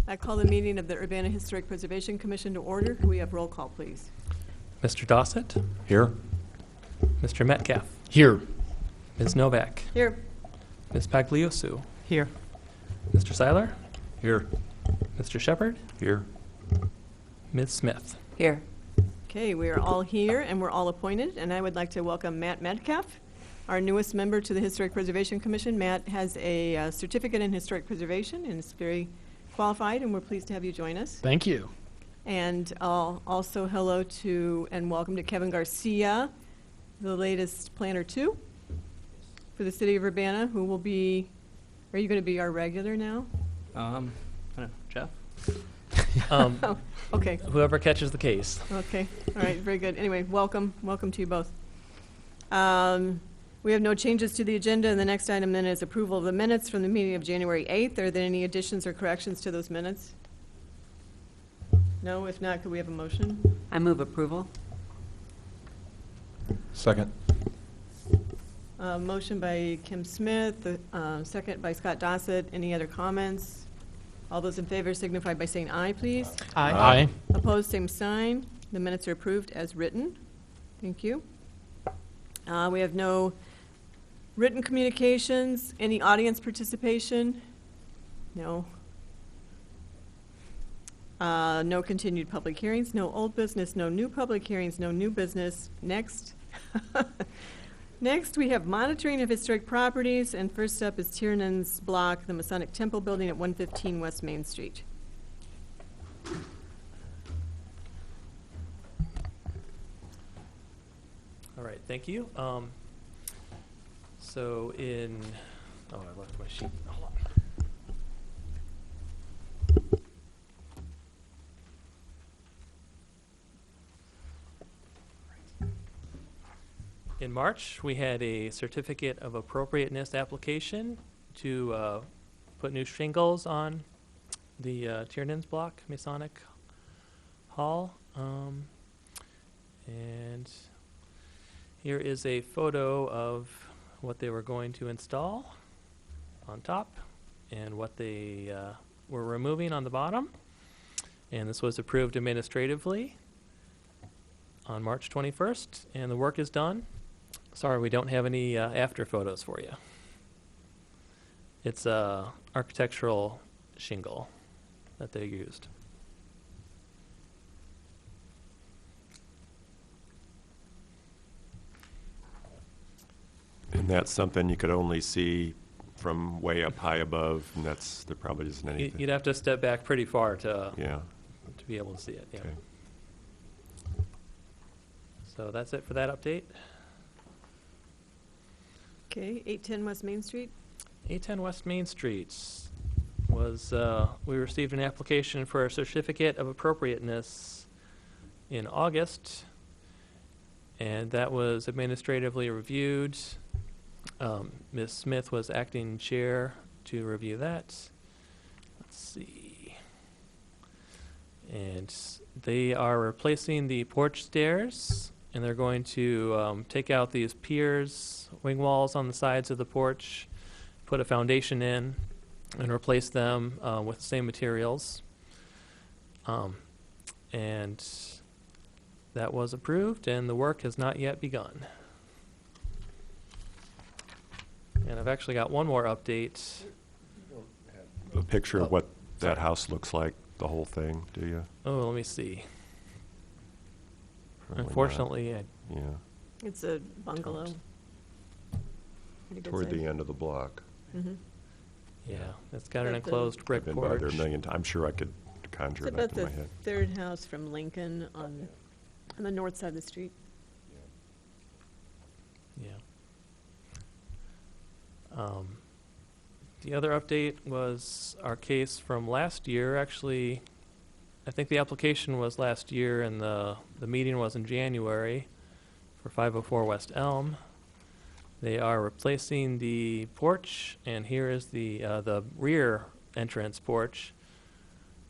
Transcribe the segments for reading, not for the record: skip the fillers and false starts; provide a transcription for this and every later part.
I call the meeting of the Urbana Historic Preservation Commission to order. Could we have roll call, please? Mr. Dossett, Here. Mr. Metcalf, Here. Ms. Novak, Here. Ms. Pagliuso, Here. Mr. Seiler, Here. Mr. Shepard, Here. Ms. Smith. Here. Okay, we are all here and we're all appointed, and I would like to welcome Matt Metcalf, our newest member to the Historic Preservation Commission. Matt has a certificate in historic preservation and is very qualified, and we're pleased to have you join us. Thank you. And also hello to and welcome to Kevin Garcia, the latest Planner 2 for the City of Urbana, who will be, are you going to be our regular now? I don't know, Jeff? Oh, okay. Whoever catches the case. Okay, all right, very good. Anyway, welcome to you both. We have no changes to the agenda, and the next item then is approval of the minutes from the meeting of January 8th. Are there any additions or corrections to those minutes? No? If not, could we have a motion? I move approval. Second. Motion by Kim Smith, second by Scott Dossett. Any other comments? All those in favor signify by saying aye, please. Aye. Opposed, same sign. The minutes are approved as written. Thank you. We have no written communications. Any audience participation? No. No continued public hearings, no old business, no new public hearings, no new business. Next. Next, we have monitoring of historic properties, and first up is Tiernan's Block, the Masonic Temple Building at 115 West Main Street. All right, thank you. I left my sheet. Hold on. In March, we had a certificate of appropriateness application to put new shingles on the Tiernan's Block Masonic Hall. And here is a photo of what they were going to install on top and what they were removing on the bottom. And this was approved administratively on March 21st, and the work is done. Sorry, we don't have any after photos for you. It's a architectural shingle that they used. And that's something you could only see from way up high above, and there probably isn't anything. You'd have to step back pretty far to Yeah. be able to see it. Yeah. Okay. So that's it for that update. Okay, 810 West Main Street. 810 West Main Street was, we received an application for a certificate of appropriateness in August, and that was administratively reviewed. Ms. Smith was acting chair to review that. Let's see. And they are replacing the porch stairs, and they're going to take out these piers, wing walls on the sides of the porch, put a foundation in, and replace them with the same materials. And that was approved, and the work has not yet begun. And I've actually got one more update. A picture of what that house looks like, the whole thing, do you? Oh, let me see. Probably not. Unfortunately, Yeah, It's a bungalow. Pretty good toward size. the end of the block. Mhm. yeah, it's got an But the- enclosed brick I've been by there a porch. million times. I'm sure I could conjure It's it up about in the my head. third house from Lincoln on the north side of the street. Yeah. The other update was our case from last year. Actually, I think the application was last year and the meeting was in January for 504 West Elm. They are replacing the porch, and here is the rear entrance porch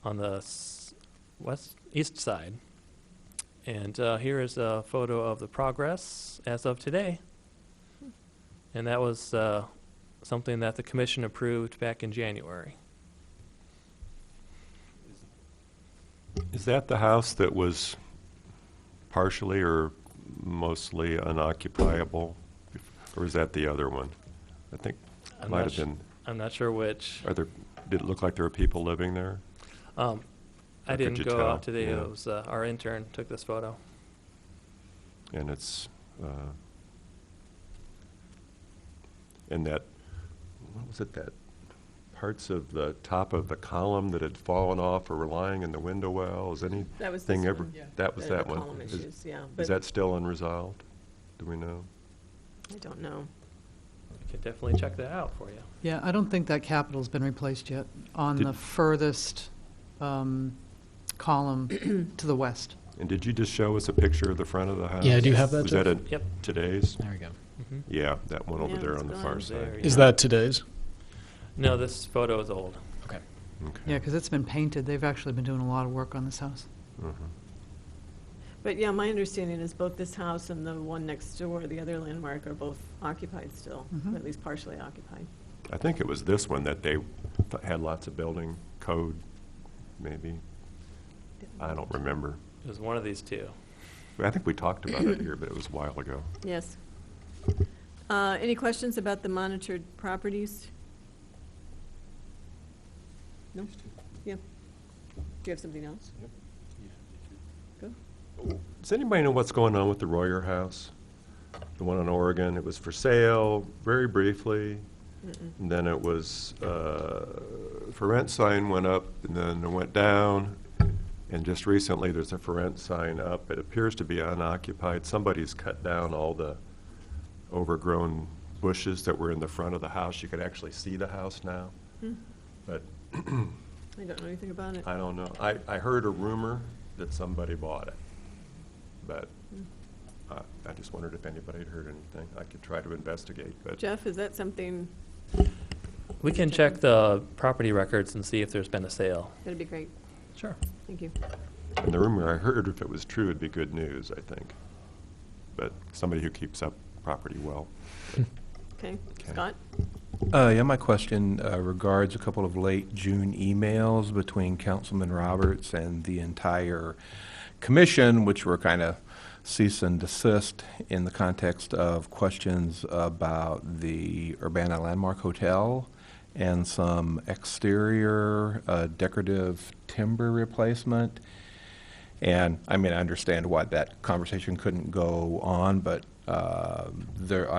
on the east side. And here is a photo of the progress as of today. And that was something that the commission approved back in January. Is that the house that was partially or mostly unoccupiable? Or is that the other one? I think I'm might not have sh- been. I'm not sure which. Did it look like there were people living there? I Or could didn't you go tell? out today. Yeah. It was our intern took this photo. And it's, and that, what was it, that parts of the top of the column that had fallen off or were lying in the window well? Is That was anything this ever? one, yeah. That was The that one? column issues, yeah, Is but that still unresolved? Do we know? I don't know. I could definitely check that out for you. Yeah, I don't think that capitol's been replaced yet on Did- the furthest column to the west. And did you just show us a picture of the front of the house? Yeah, do you have that, Was that Jeff? Yep. today's? There we go. hmm Yeah, that one over Yeah, there it's on the gone. far There, side. yeah. Is that today's? No, this photo is old. Okay. Okay. Yeah, because it's been painted. They've actually been doing a lot of work on this house. Mhm. But yeah, my understanding is both this house and the one next door, the other landmark, are both occupied still, Mhm. or at least partially occupied. I think it was this one that they had lots of building code, maybe. I don't remember. It was one of these two. I think we talked about it here, but it was a while ago. Yes. Any questions about the monitored properties? No? Yeah. Do you have something else? Go. Does anybody know what's going on with the Royer House? The one in Oregon, it was for sale very briefly, and then it was, for rent sign went up, and then it went down, and just recently there's a for rent sign up. It appears to be unoccupied. Somebody's cut down all the overgrown bushes that were in the front of the house. You could actually see the house now, but I don't know anything about it. I don't know. I heard a rumor that somebody bought it, but I just wondered if anybody had heard anything. I could try to investigate, but Jeff, is that something, We can check the property records and see if there's been a sale. that'd be great. Sure. Thank you. and the rumor I heard, if it was true, it'd be good news, I think. But somebody who keeps up property well. Okay, Okay. Scott? Yeah, my question regards a couple of late June emails between Councilman Roberts and the entire commission, which were kind of cease and desist in the context of questions about the Urbana Landmark Hotel and some exterior decorative timber replacement. And I mean, I understand why that conversation couldn't go on, but I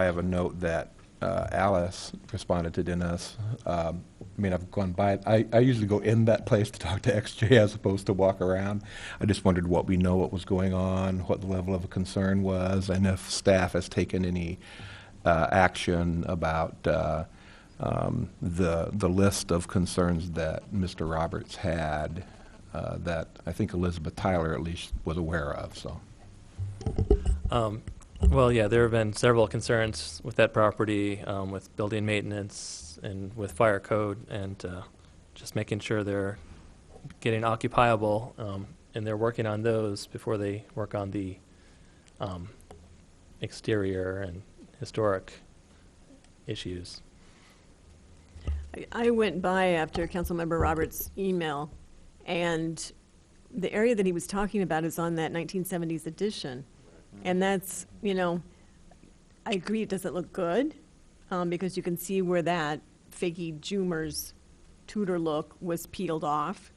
have a note that Alice responded to Dennis. I mean, I've gone by, I usually go in that place to talk to XJ as opposed to walk around. I just wondered what was going on, what the level of concern was, and if staff has taken any action about the list of concerns that Mr. Roberts had that I think Elizabeth Tyler at least was aware of, so. Well, yeah, there have been several concerns with that property, with building maintenance and with fire code, and just making sure they're getting occupiable, and they're working on those before they work on the exterior and historic issues. I went by after Councilmember Roberts' email, and the area that he was talking about is on that 1970s edition. And that's, I agree it doesn't look good, because you can see where that fakey Joomer's Tudor look was peeled off.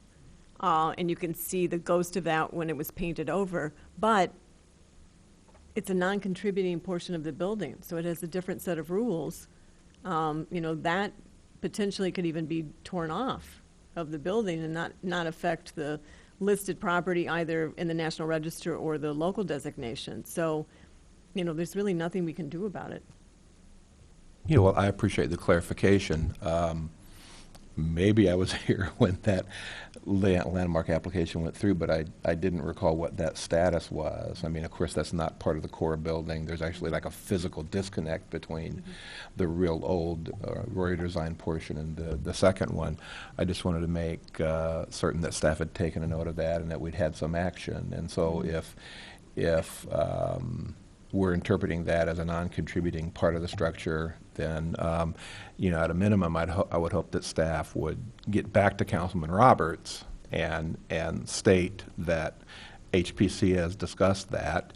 And you can see the ghost of that when it was painted over. But it's a non-contributing portion of the building, so it has a different set of rules. That potentially could even be torn off of the building and not affect the listed property either in the National Register or the local designation. So, there's really nothing we can do about it. Yeah, well, I appreciate the clarification. Maybe I was here when that landmark application went through, but I didn't recall what that status was. I mean, of course, that's not part of the core building. There's actually like a physical disconnect between the real old Royer Design portion and the second one. I just wanted to make certain that staff had taken a note of that and that we'd had some action. And so if we're interpreting that as a non-contributing part of the structure, then, at a minimum, I would hope that staff would get back to Councilman Roberts and state that HPC has discussed that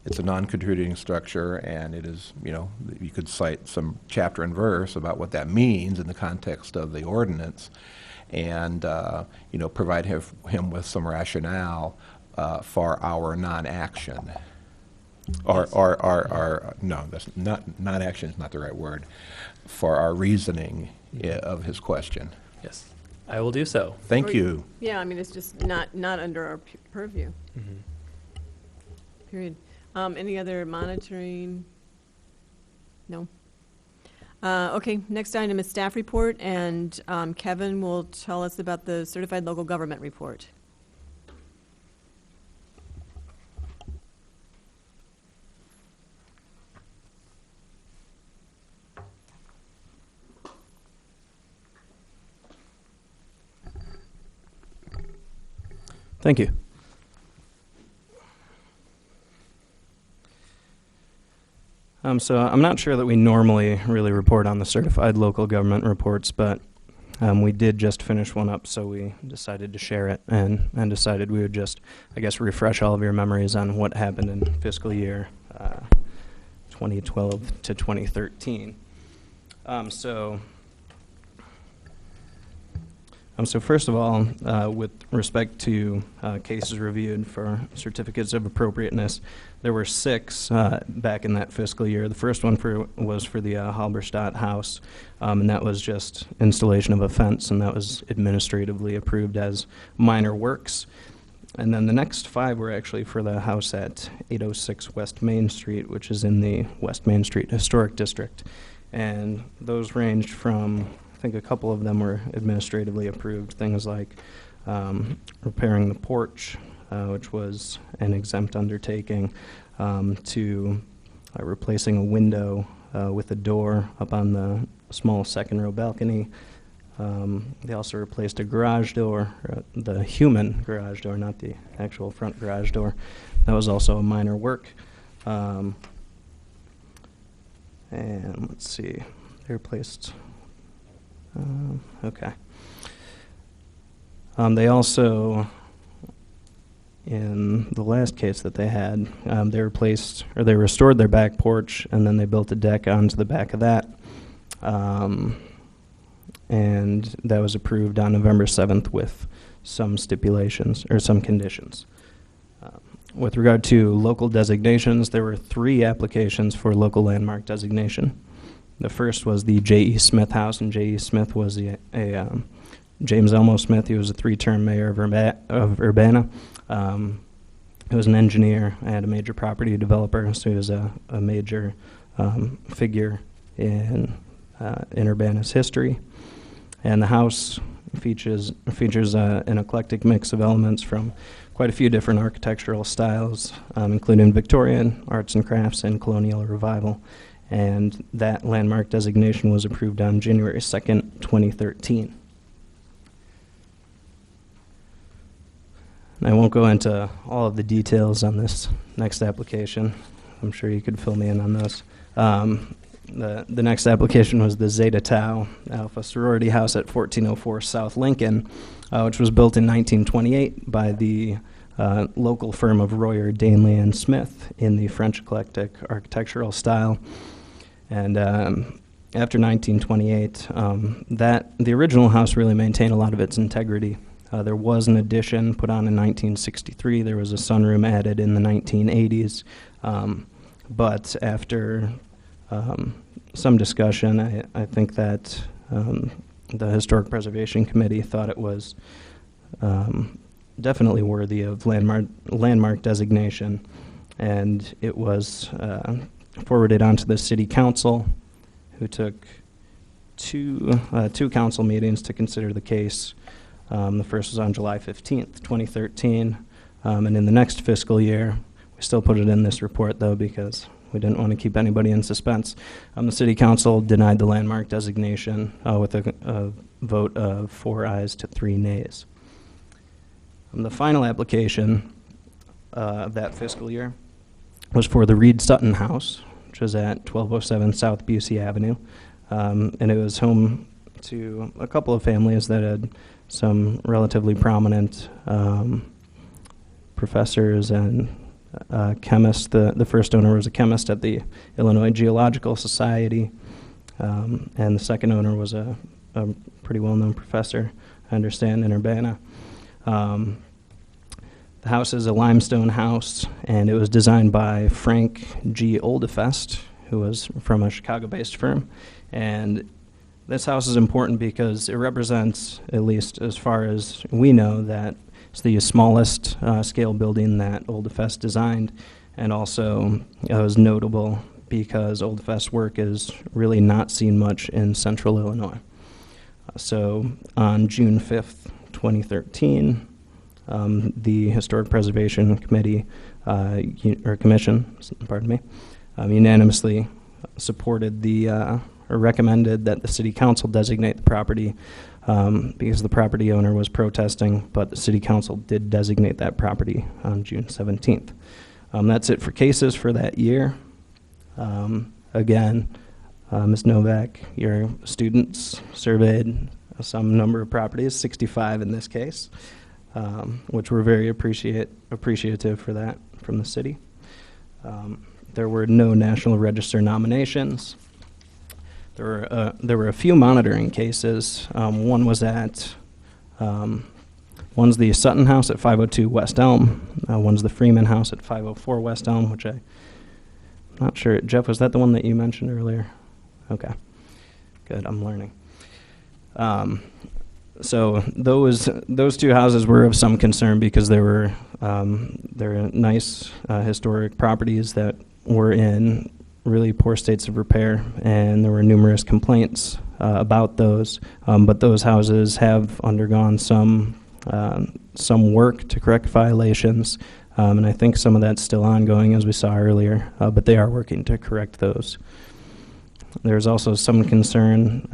it's a non-contributing structure, and it is, you could cite some chapter and verse about what that means in the context of the ordinance, and, provide him with some rationale for our non-action. No, that's not, non-action is not the right word, for our reasoning of his question. Yes, I will do so. Thank you. Yeah, I mean, it's just not under our purview, period. Any other monitoring? No? Okay, next item is staff report, and Kevin will tell us about the certified local government report. Thank you. So I'm not sure that we normally really report on the certified local government reports, but we did just finish one up, so we decided to share it and decided we would just, I guess, refresh all of your memories on what happened in fiscal year 2012 to 2013. So first of all, with respect to cases reviewed for certificates of appropriateness, there were 6 back in that fiscal year. The first one was for the Halberstadt House, and that was just installation of a fence, and that was administratively approved as minor works. And then the next 5 were actually for the house at 806 West Main Street, which is in the West Main Street Historic District. And those ranged from, I think a couple of them were administratively approved, things like repairing the porch, which was an exempt undertaking, to replacing a window with a door up on the small second-row balcony. They also replaced a garage door, the human garage door, not the actual front garage door. That was also a minor work. And let's see, they replaced... okay. They also, in the last case that they had, they restored their back porch, and then they built a deck onto the back of that. And that was approved on November 7th with some stipulations, or some conditions. With regard to local designations, there were 3 applications for local landmark designation. The first was the J.E. Smith House, and J.E. Smith was James Elmo Smith. He was a 3-term mayor of Urbana. He was an engineer and a major property developer, so he was a major figure in Urbana's history. And the house features an eclectic mix of elements from quite a few different architectural styles, including Victorian, arts and crafts, and colonial revival. And that landmark designation was approved on January 2nd, 2013. And I won't go into all of the details on this next application. I'm sure you could fill me in on those. The next application was the Zeta Tau Alpha Sorority House at 1404 South Lincoln, which was built in 1928 by the local firm of Royer, Danley, and Smith in the French eclectic architectural style. And after 1928, the original house really maintained a lot of its integrity. There was an addition put on in 1963. There was a sunroom added in the 1980s. But after some discussion, I think that the Historic Preservation Committee thought it was definitely worthy of landmark designation, and it was forwarded on to the City Council, who took two council meetings to consider the case. The first was on July 15th, 2013, and in the next fiscal year, we still put it in this report, though, because we didn't want to keep anybody in suspense. The City Council denied the landmark designation with a vote of 4 ayes to 3 nays. The final application of that fiscal year was for the Reed Sutton House, which was at 1207 South Busey Avenue, and it was home to a couple of families that had some relatively prominent professors and chemists. The first owner was a chemist at the Illinois Geological Society, and the second owner was a pretty well-known professor, I understand, in Urbana. The house is a limestone house, and it was designed by Frank G. Oldefest, who was from a Chicago-based firm. And this house is important because it represents, at least as far as we know, that it's the smallest scale building that Oldefest designed, and also it was notable because Oldefest's work is really not seen much in central Illinois. So on June 5th, 2013, the Historic Preservation Committee, or Commission, pardon me, unanimously supported or recommended that the City Council designate the property because the property owner was protesting, but the City Council did designate that property on June 17th. That's it for cases for that year. Again, Ms. Novak, your students surveyed some number of properties, 65 in this case, which we're very appreciative for that from the city. There were no National Register nominations. There were a few monitoring cases. One was one's the Sutton House at 502 West Elm. One's the Freeman House at 504 West Elm, which I'm not sure. Jeff, was that the one that you mentioned earlier? Okay, good. I'm learning. So those two houses were of some concern because they're nice historic properties that were in really poor states of repair, and there were numerous complaints about those. But those houses have undergone some work to correct violations, and I think some of that's still ongoing, as we saw earlier. But they are working to correct those. There's also some concern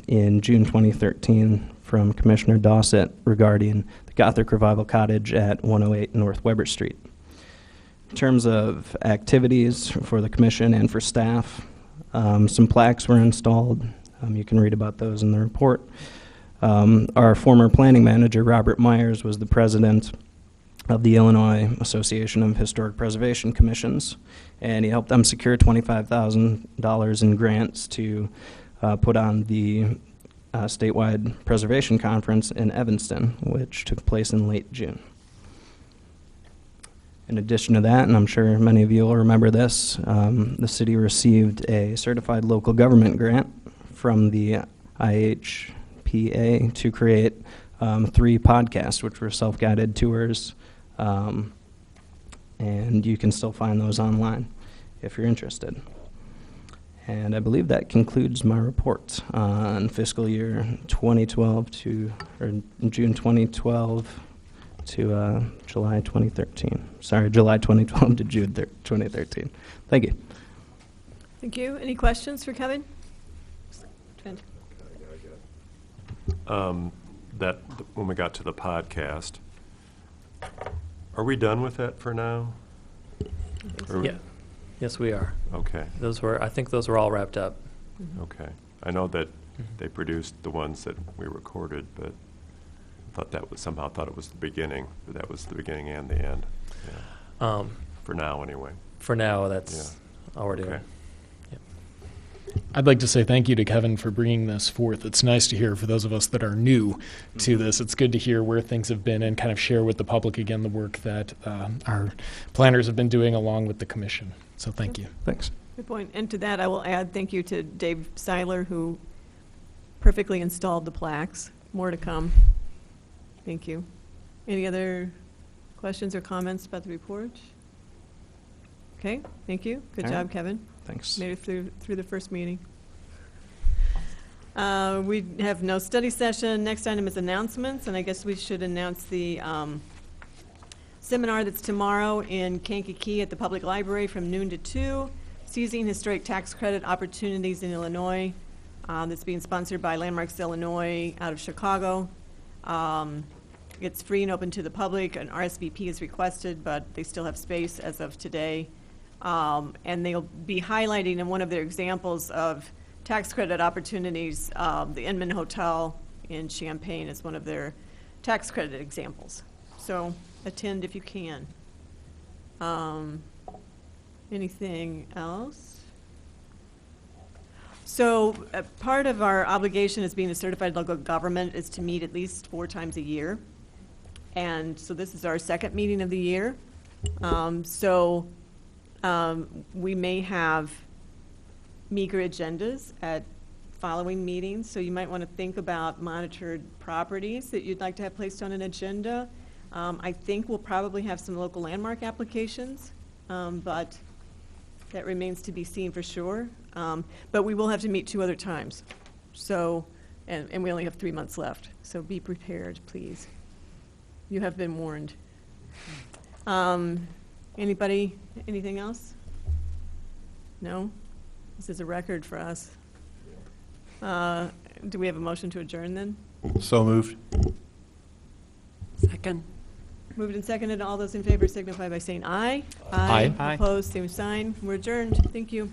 in June 2013 from Commissioner Dossett regarding the Gothic Revival Cottage at 108 North Weber Street. In terms of activities for the commission and for staff, some plaques were installed. You can read about those in the report. Our former planning manager, Robert Myers, was the president of the Illinois Association of Historic Preservation Commissions, and he helped them secure $25,000 in grants to put on the statewide preservation conference in Evanston, which took place in late June. In addition to that, and I'm sure many of you will remember this, the city received a certified local government grant from the IHPA to create 3 podcasts, which were self-guided tours, and you can still find those online if you're interested. And I believe that concludes my report on fiscal year 2012 or June 2012 to July 2013. Sorry, July 2012 to June 2013. Thank you. Thank you. Any questions for Kevin? Trent. When we got to the podcast, are we done with that for now? Or we- Yeah. Yes, we are. Okay, I think those were all wrapped up. okay. I know that they produced the ones that we recorded, but somehow thought it was the beginning, but that was the beginning and the end. Yeah. For now, anyway. For now, that's all we're doing. Okay. I'd like to say thank you to Kevin for bringing this forth. It's nice to hear for those of us that are new to this. It's good to hear where things have been and kind of share with the public again the work that our planners have been doing along with the commission. So thank you. Thanks. Good point. And to that, I will add thank you to Dave Seiler, who perfectly installed the plaques. More to come. Thank you. Any other questions or comments about the report? Okay, thank you. Good All job, right. Kevin. Thanks. Made it through the first meeting. We have no study session. Next item is announcements, and I guess we should announce the seminar that's tomorrow in Kankakee at the Public Library from noon to 2, Seizing Historic Tax Credit Opportunities in Illinois. That's being sponsored by Landmarks Illinois out of Chicago. It's free and open to the public. An RSVP is requested, but they still have space as of today. And they'll be highlighting in one of their examples of tax credit opportunities, the Inman Hotel in Champaign as one of their tax credit examples. So attend if you can. Anything else? So part of our obligation as being a certified local government is to meet at least 4 times a year. And so this is our second meeting of the year. We may have meager agendas at following meetings, so you might want to think about monitored properties that you'd like to have placed on an agenda. I think we'll probably have some local landmark applications, but that remains to be seen for sure. But we will have to meet 2 other times. So, and we only have 3 months left, so be prepared, please. You have been warned. Anybody, anything else? No? This is a record for us. Do we have a motion to adjourn then? So moved. Second. Moved and seconded. All those in favor signify by saying aye. Aye. Aye. Opposed, same sign. We're adjourned. Thank you.